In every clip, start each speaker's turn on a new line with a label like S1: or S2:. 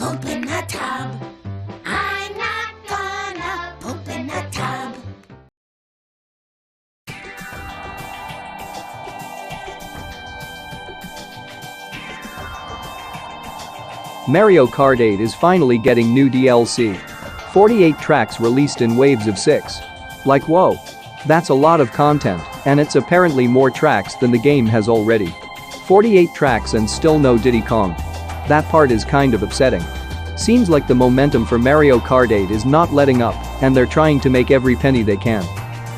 S1: poop in the tub. I'm not gonna poop in the tub.
S2: Mario Kart 8 is finally getting new DLC. 48 tracks released in waves of 6. Like whoa. That's a lot of content, and it's apparently more tracks than the game has already. 48 tracks and still no Diddy Kong. That part is kind of upsetting. Seems like the momentum for Mario Kart 8 is not letting up, and they're trying to make every penny they can.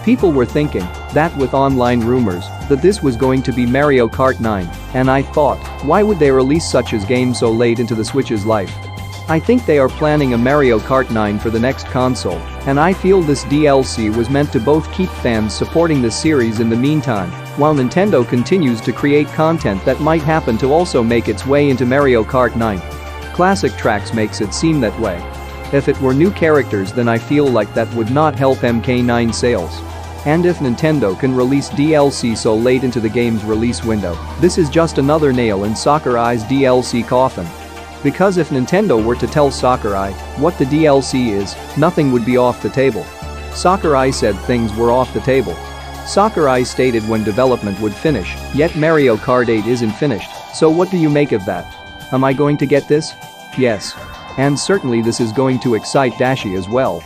S2: People were thinking that with online rumors that this was going to be Mario Kart 9, and I thought, why would they release such a game so late into the Switch's life? I think they are planning a Mario Kart 9 for the next console, and I feel this DLC was meant to both keep fans supporting the series in the meantime, while Nintendo continues to create content that might happen to also make its way into Mario Kart 9. Classic tracks makes it seem that way. If it were new characters, then I feel like that would not help MK9 sales. And if Nintendo can release DLC so late into the game's release window, this is just another nail in Sakurai's DLC coffin. Because if Nintendo were to tell Sakurai what the DLC is, nothing would be off the table. Sakurai said things were off the table. Sakurai stated when development would finish, yet Mario Kart 8 isn't finished, so what do you make of that? Am I going to get this? Yes. And certainly this is going to excite Dashi as well.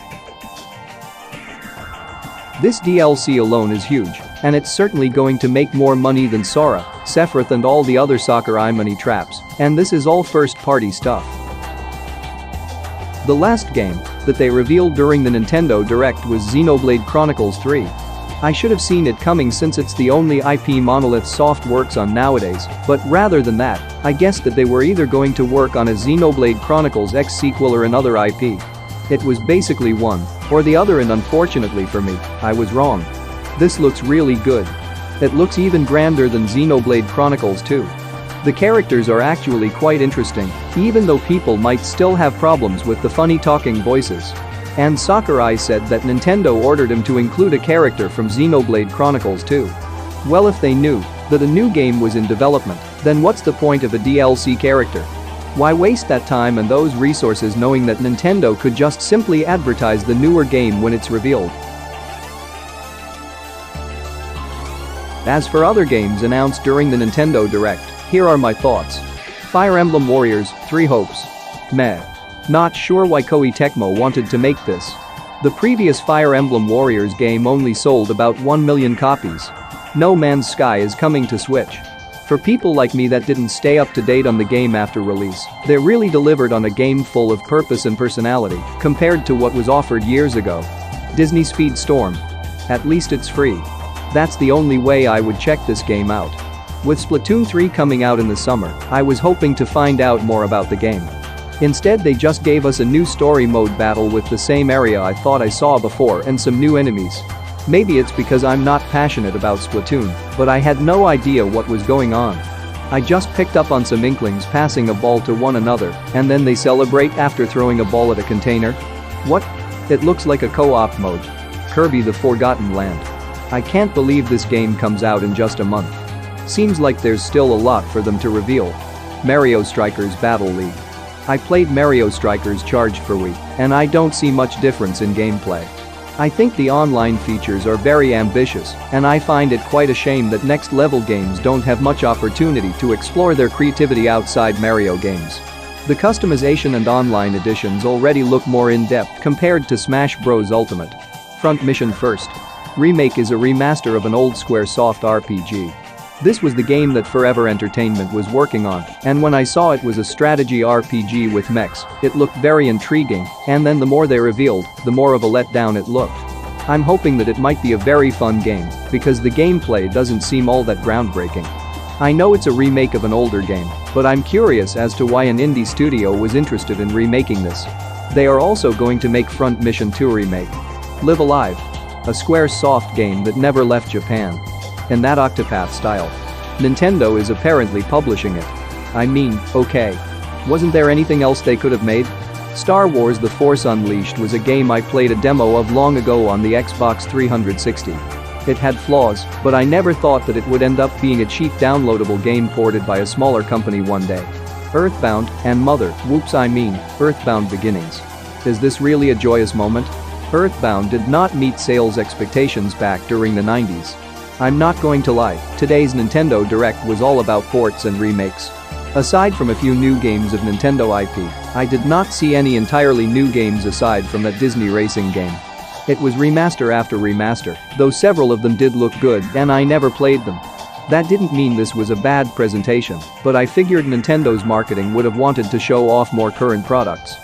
S2: This DLC alone is huge, and it's certainly going to make more money than Sora, Sephiroth and all the other Sakurai money traps, and this is all first-party stuff. The last game that they revealed during the Nintendo Direct was Xenoblade Chronicles 3. I should have seen it coming since it's the only IP Monolith Soft works on nowadays, but rather than that, I guessed that they were either going to work on a Xenoblade Chronicles X sequel or another IP. It was basically one or the other, and unfortunately for me, I was wrong. This looks really good. It looks even grander than Xenoblade Chronicles 2. The characters are actually quite interesting, even though people might still have problems with the funny talking voices. And Sakurai said that Nintendo ordered him to include a character from Xenoblade Chronicles 2. Well, if they knew that a new game was in development, then what's the point of a DLC character? Why waste that time and those resources knowing that Nintendo could just simply advertise the newer game when it's revealed? As for other games announced during the Nintendo Direct, here are my thoughts. Fire Emblem Warriors 3 Hopes. Meh. Not sure why Koei Tecmo wanted to make this. The previous Fire Emblem Warriors game only sold about 1 million copies. No Man's Sky is coming to Switch. For people like me that didn't stay up to date on the game after release, they really delivered on a game full of purpose and personality compared to what was offered years ago. Disney Speed Storm. At least it's free. That's the only way I would check this game out. With Splatoon 3 coming out in the summer, I was hoping to find out more about the game. Instead, they just gave us a new story mode battle with the same area I thought I saw before and some new enemies. Maybe it's because I'm not passionate about Splatoon, but I had no idea what was going on. I just picked up on some inklings passing a ball to one another, and then they celebrate after throwing a ball at a container? What? It looks like a co-op mode. Kirby the Forgotten Land. I can't believe this game comes out in just a month. Seems like there's still a lot for them to reveal. Mario Strikers Battle League. I played Mario Strikers Charged for Wii, and I don't see much difference in gameplay. I think the online features are very ambitious, and I find it quite a shame that next-level games don't have much opportunity to explore their creativity outside Mario games. The customization and online editions already look more in-depth compared to Smash Bros. Ultimate. Front Mission First. Remake is a remaster of an old Squaresoft RPG. This was the game that Forever Entertainment was working on, and when I saw it was a strategy RPG with mechs, it looked very intriguing, and then the more they revealed, the more of a letdown it looked. I'm hoping that it might be a very fun game, because the gameplay doesn't seem all that groundbreaking. I know it's a remake of an older game, but I'm curious as to why an indie studio was interested in remaking this. They are also going to make Front Mission 2 remake. Live Alive. A Squaresoft game that never left Japan. In that Octopath style. Nintendo is apparently publishing it. I mean, okay. Wasn't there anything else they could have made? Star Wars The Force Unleashed was a game I played a demo of long ago on the Xbox 360. It had flaws, but I never thought that it would end up being a cheap downloadable game ported by a smaller company one day. Earthbound and Mother, whoops I mean, Earthbound Beginnings. Is this really a joyous moment? Earthbound did not meet sales expectations back during the 90s. I'm not going to lie, today's Nintendo Direct was all about ports and remakes. Aside from a few new games of Nintendo IP, I did not see any entirely new games aside from that Disney racing game. It was remaster after remaster, though several of them did look good and I never played them. That didn't mean this was a bad presentation, but I figured Nintendo's marketing would have wanted to show off more current products.